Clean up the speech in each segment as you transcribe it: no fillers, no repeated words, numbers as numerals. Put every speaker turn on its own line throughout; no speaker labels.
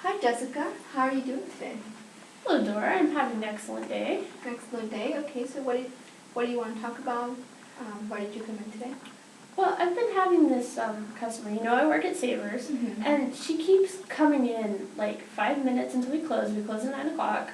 Hi Jessica, how are you doing today?
Hello, Dora. I'm having an excellent day.
Excellent day. Okay, so what do you want to talk about? Why did you come in today?
Well, I've been having this customer. I work at Savers,
Mm-hmm.
and she keeps coming in like 5 minutes until we close. We close at 9 o'clock,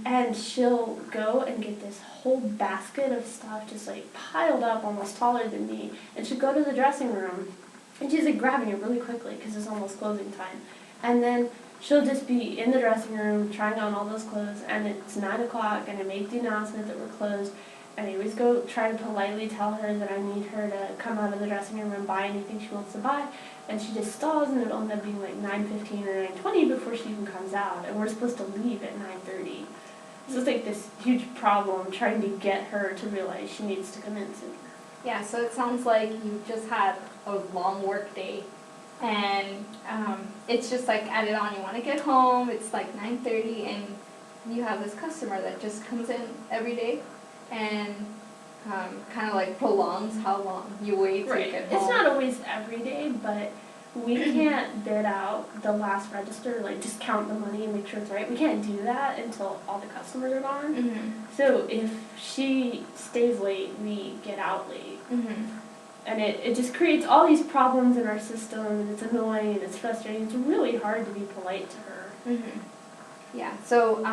and she'll go and get this whole basket of stuff just like piled up, almost taller than me. And she'll go to the dressing room, and she's like grabbing it really quickly because it's almost closing time. And then she'll just be in the dressing room trying on all those clothes, and it's 9 o'clock, and I make the announcement that we're closed. And I always go try to politely tell her that I need her to come out of the dressing room and buy anything she wants to buy. And she just stalls, and it'll end up being like 9:15 or 9:20 before she even comes out. And we're supposed to leave at 9:30. So it's like this huge problem trying to get her to realize she needs to come in sooner.
Yeah, so it sounds like you just had a long work day, and it's just like added on. You want to get home. It's like 9:30, and you have this customer that just comes in every day, and kind of like prolongs how long you wait to get home.
It's not always every day, but we can't bid out the last register, like just count the money and make sure it's right. We can't do that until all the customers are gone.
Mm-hmm.
So if she stays late, we get out late.
Mm-hmm.
And it just creates all these problems in our system, and it's annoying and it's frustrating. It's really hard to be polite to her.
Mm-hmm. Yeah, so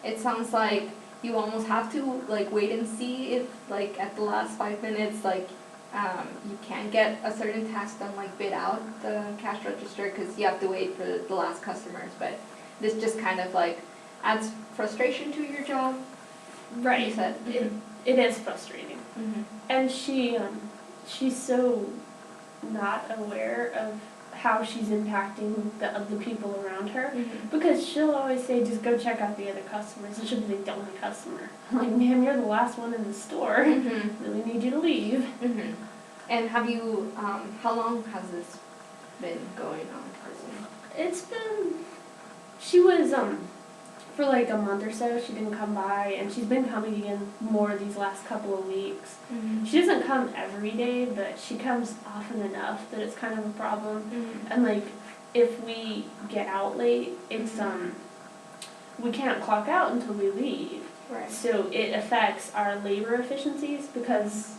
it sounds like you almost have to like wait and see if like at the last 5 minutes you can't get a certain task done, like bid out the cash register, because you have to wait for the last customers. But this just kind of like adds frustration to your job.
Right.
You said.
It is frustrating.
Mm-hmm.
And she's so not aware of how she's impacting the people around her,
Mm-hmm.
because she'll always say, just go check out the other customers, and she'll be like, the only customer. I'm like, ma'am, you're the last one in the store.
Mm-hmm.
Really need you to leave.
Mm-hmm. And have you, how long has this been going on?
It's been, she was, for like a month or so, she didn't come by, and she's been coming again more these last couple of weeks.
Mm-hmm.
She doesn't come every day, but she comes often enough that it's kind of a problem.
Mm-hmm.
And like, if we get out late, it's, we can't clock out until we leave.
Right.
So it affects our labor efficiencies, because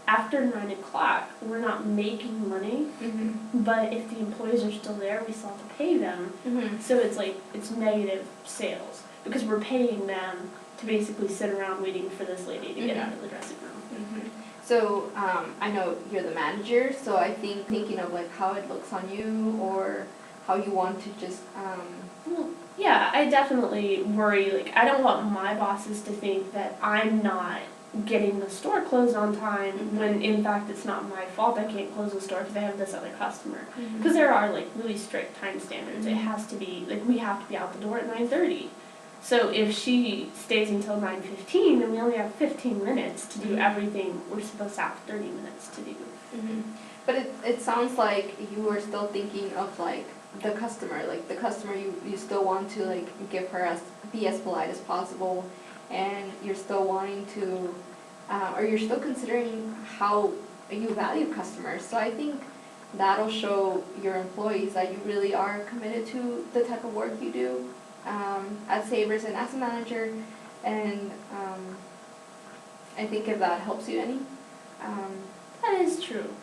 after 9 o'clock, we're not making money,
Mm-hmm.
but if the employees are still there, we still have to pay them.
Mm-hmm.
So it's negative sales, because we're paying them to basically sit around waiting for this lady to get out of the dressing room.
Mm-hmm. So I know you're the manager, so I think thinking of like how it looks on you, or how you want to just
Well, yeah, I definitely worry. Like, I don't want my bosses to think that I'm not getting the store closed on time, when in fact it's not my fault I can't close the store because I have this other customer. Because there are like really strict time standards. It has to be, like, we have to be out the door at 9:30. So if she stays until 9:15, then we only have 15 minutes to do everything we're supposed to have 30 minutes to do.
Mm-hmm. But it sounds like you are still thinking of like the customer, you still want to like give her be as polite as possible, and you're still wanting to, or you're still considering how you value customers. So I think that'll show your employees that you really are committed to the type of work you do at Savers and as a manager. And I think if that helps you any.
That is true.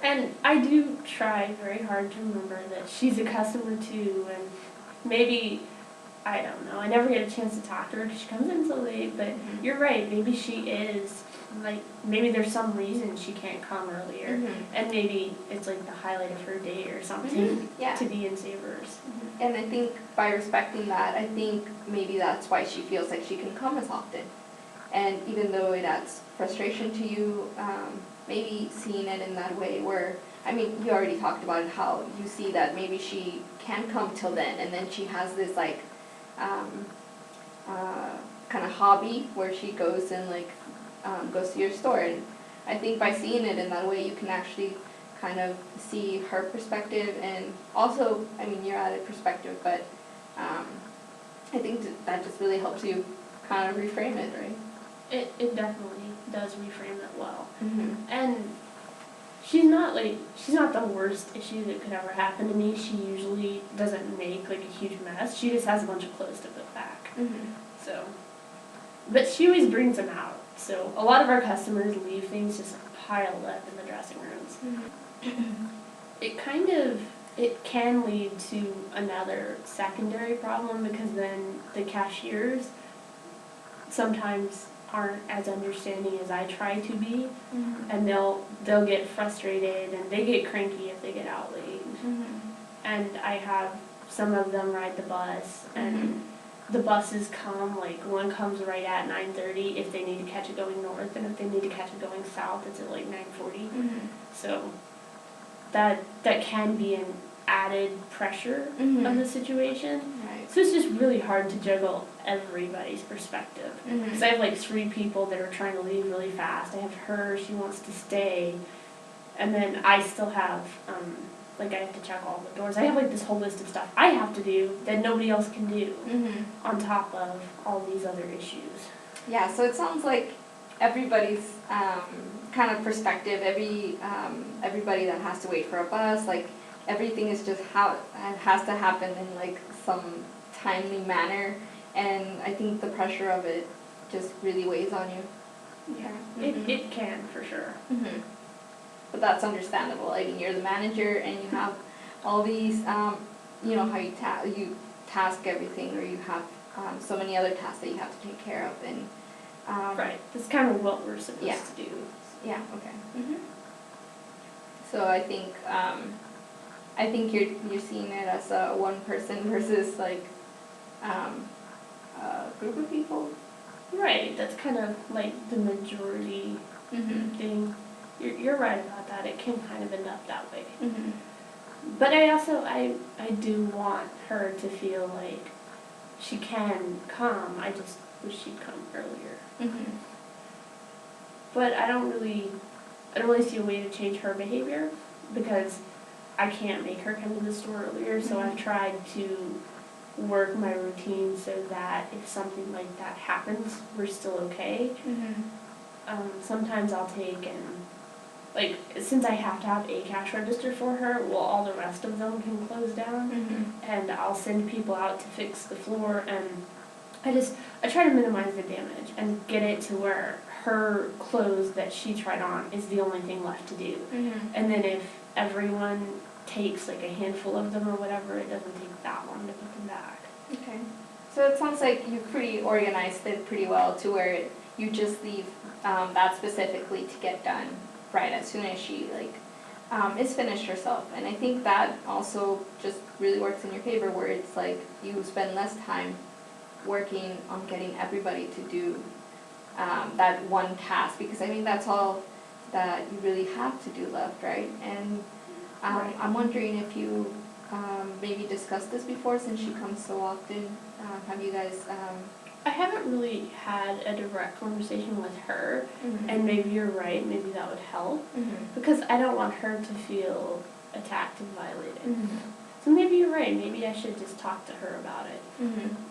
And I do try very hard to remember that she's a customer too, and maybe, I don't know, I never get a chance to talk to her because she comes in so late, but you're right, maybe she is, like, maybe there's some reason she can't come earlier, and maybe it's like the highlight of her day or something to be in Savers.
And I think by respecting that, I think maybe that's why she feels like she can come as often. And even though it adds frustration to you, maybe seeing it in that way where, I mean, you already talked about it, how you see that maybe she can't come till then, and then she has this like kind of hobby where she goes and like goes to your store. And I think by seeing it in that way, you can actually kind of see her perspective, and also, I mean, your added perspective, but I think that just really helps you kind of reframe it, right?
It definitely does reframe it well.
Mm-hmm.
And she's not the worst issue that could ever happen to me. She usually doesn't make like a huge mess. She just has a bunch of clothes to put back. So, but she always brings them out. So a lot of our customers leave things just piled up in the dressing rooms. It can lead to another secondary problem because then the cashiers sometimes aren't as understanding as I try to be, and they'll get frustrated and they get cranky if they get out late. And I have some of them ride the bus, and the buses come, like one comes right at 9:30 if they need to catch it going north, and if they need to catch it going south, it's at like 9:40. So that can be an added pressure of the situation. So it's just really hard to juggle everybody's perspective. Because I have like 3 people that are trying to leave really fast. I have her, she wants to stay. And then I still have, I have to check all the doors. I have like this whole list of stuff I have to do that nobody else can do on top of all these other issues.
Yeah, so it sounds like everybody's kind of perspective, everybody that has to wait for a bus, like everything is just how it has to happen in like some timely manner, and I think the pressure of it just really weighs on you.
Yeah, it can for sure.
But that's understandable. I mean, you're the manager and you have all these, how you task everything, or you have so many other tasks that you have to take care of, and
right. That's kind of what we're supposed to do.
Yeah. Okay. So I think you're seeing it as a one person versus like a group of people.
Right. That's kind of like the majority thing. You're right about that. It can kind of end up that way. But I also I do want her to feel like she can come. I just wish she'd come earlier. But I don't really see a way to change her behavior because I can't make her come to the store earlier. So I've tried to work my routine so that if something like that happens, we're still okay. Sometimes I'll take since I have to have a cash register for her, well, all the rest of them can close down, and I'll send people out to fix the floor, and I try to minimize the damage and get it to where her clothes that she tried on is the only thing left to do. And then if everyone takes like a handful of them or whatever, it doesn't take that long to put them back.
Okay. So it sounds like you pretty organized it pretty well to where you just leave that specifically to get done right as soon as she is finished herself. And I think that also just really works in your favor, where it's like you spend less time working on getting everybody to do that one task, because I think that's all that you really have to do left, right? And I'm wondering if you maybe discussed this before, since she comes so often. Have you guys...
I haven't really had a direct conversation with her, and maybe you're right, maybe that would help, because I don't want her to feel attacked and violated. So maybe you're right, maybe I should just talk to her about it,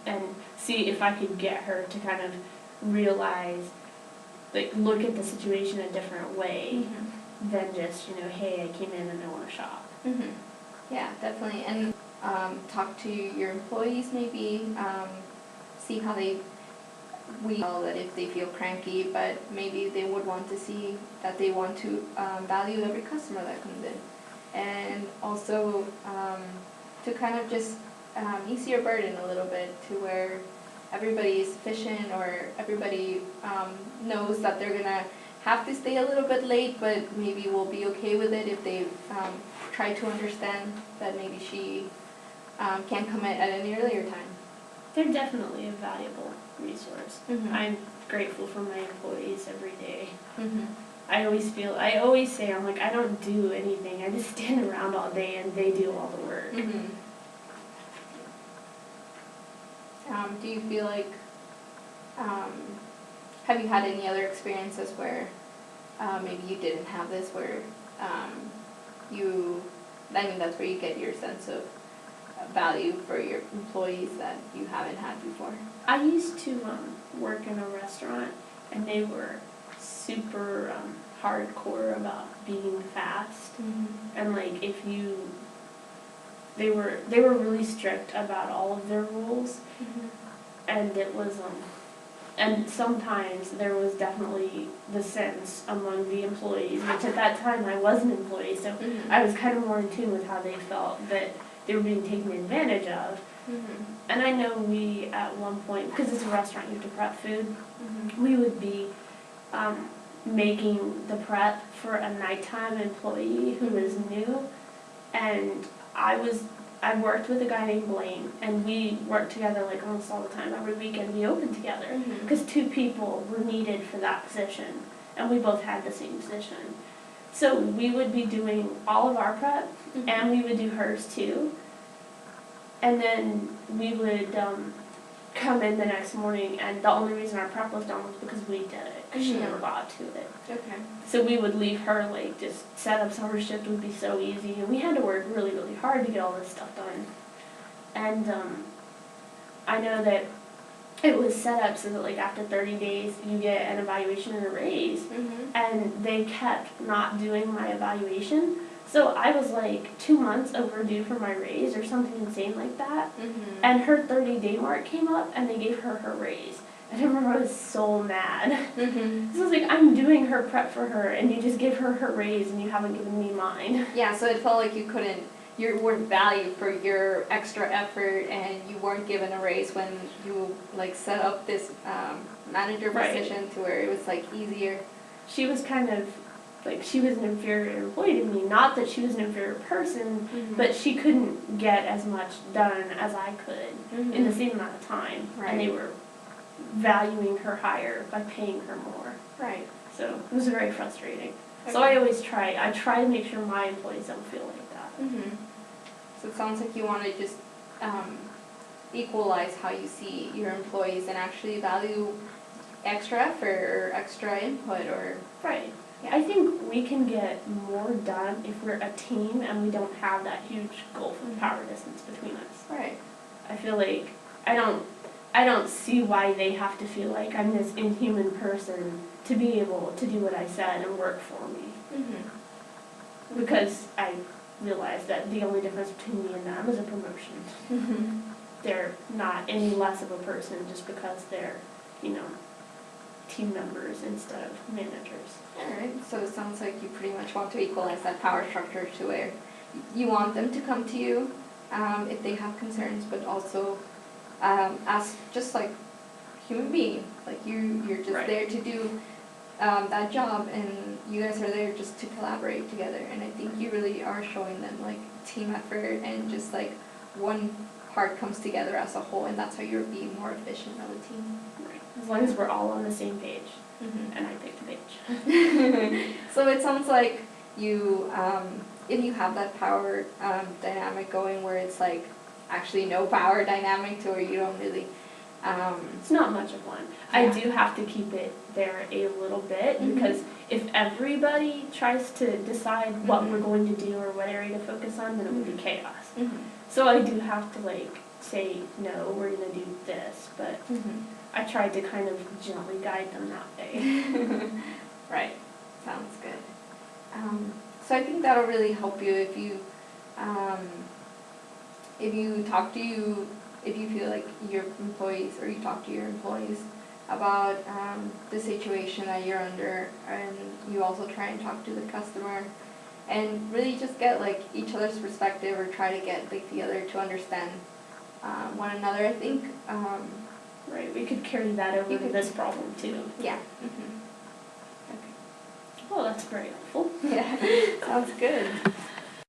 and see if I could get her to kind of realize, look at the situation a different way than just, hey, I came in and I want to shop.
Yeah, definitely. And talk to your employees maybe, see how we know that if they feel cranky, but maybe they would want to see that they want to value every customer that comes in. And also to kind of just ease your burden a little bit, to where everybody is efficient, or everybody knows that they're going to have to stay a little bit late, but maybe we'll be okay with it if they try to understand that maybe she can come at an earlier time.
They're definitely a valuable resource. I'm grateful for my employees every day. I always say, I'm like, I don't do anything. I just stand around all day and they do all the work.
Do you feel like, have you had any other experiences where maybe you didn't have this, where that's where you get your sense of value for your employees that you haven't had before?
I used to work in a restaurant, and they were super hardcore about being fast.
Mm-hmm.
And like they were really strict about all of their rules,
Mm-hmm.
and it was and sometimes there was definitely the sense among the employees, which at that time I was an employee, so
Mm-hmm.
I was kind of more in tune with how they felt, that they were being taken advantage of.
Mm-hmm.
And I know we at one point, because it's a restaurant, you have to prep food,
Mm-hmm.
we would be making the prep for a nighttime employee who is new, and I worked with a guy named Blaine, and we worked together like almost all the time. Every weekend we opened together
Mhm.
because 2 people were needed for that position, and we both had the same position. So we would be doing all of our prep,
Mhm.
and we would do hers too. And then we would come in the next morning, and the only reason our prep was done was because we did it, because she
Mhm.
never got to it.
Okay.
So we would leave her, like, just set up, so her shift would be so easy, and we had to work really, really hard to get all this stuff done. And I know that it was set up so that, like, after 30 days, you get an evaluation and a raise,
Mm-hmm.
and they kept not doing my evaluation. So I was, like, 2 months overdue for my raise or something insane like that.
Mm-hmm.
And her 30-day mark came up, and they gave her her raise. And I remember I was so mad.
Mm-hmm.
So I was like, I'm doing her prep for her, and you just give her her raise, and you haven't given me mine.
Yeah, so it felt like you weren't valued for your extra effort, and you weren't given a raise when you like set up this manager
Right.
position to where it was like easier.
She was kind of, like, she was an inferior employee to me. Not that she was an inferior person,
Mm-hmm.
but she couldn't get as much done as I could in the same amount of time.
Right.
And they were valuing her higher by paying her more.
Right.
So it was very frustrating. So
Okay.
I try to make sure my employees don't feel like that.
Mm-hmm. So it sounds like you want to just equalize how you see your employees and actually value extra effort or extra input or.
Right.
Yeah.
I think we can get more done if we're a team and we don't have that huge gulf of power distance between us.
Right.
I feel like I don't see why they have to feel like I'm this inhuman person to be able to do what I said and work for me.
Mm-hmm.
Because I realize that the only difference between me and them is a promotion.
Mm-hmm.
They're not any less of a person just because they're, team members instead of managers.
Alright, so it sounds like you pretty much want to equalize that power structure to where you want them to come to you if they have concerns, but also as just like human being, like you're just
Right.
there to do that job, and you guys are there just to collaborate together, and I think you really are showing them like team effort and just like one part comes together as a whole, and that's how you're being more efficient of a team.
Right. As long as we're all on the same page.
Mm-hmm.
And I picked a page.
So it sounds like you, if you have that power dynamic going where it's like actually no power dynamic to where you don't really.
It's not much of one.
Yeah.
I do have to keep it there a little bit
Mhm.
because if everybody tries to decide what
Mhm.
we're going to do or what area to focus on, then it would be chaos.
Mm-hmm.
So I do have to say, no, we're going to do this, but
Mm-hmm.
I tried to kind of gently guide them that way.
Right. Sounds good. So I think that'll really help you if you talk to if you feel like your employees or you talk to your employees about the situation that you're under, and you also try and talk to the customer and really just get like each other's perspective or try to get like the other to understand one another. I think
Right, we could carry that over to this problem too.
yeah. Mm-hmm.
Well, that's very helpful.
Yeah, sounds good.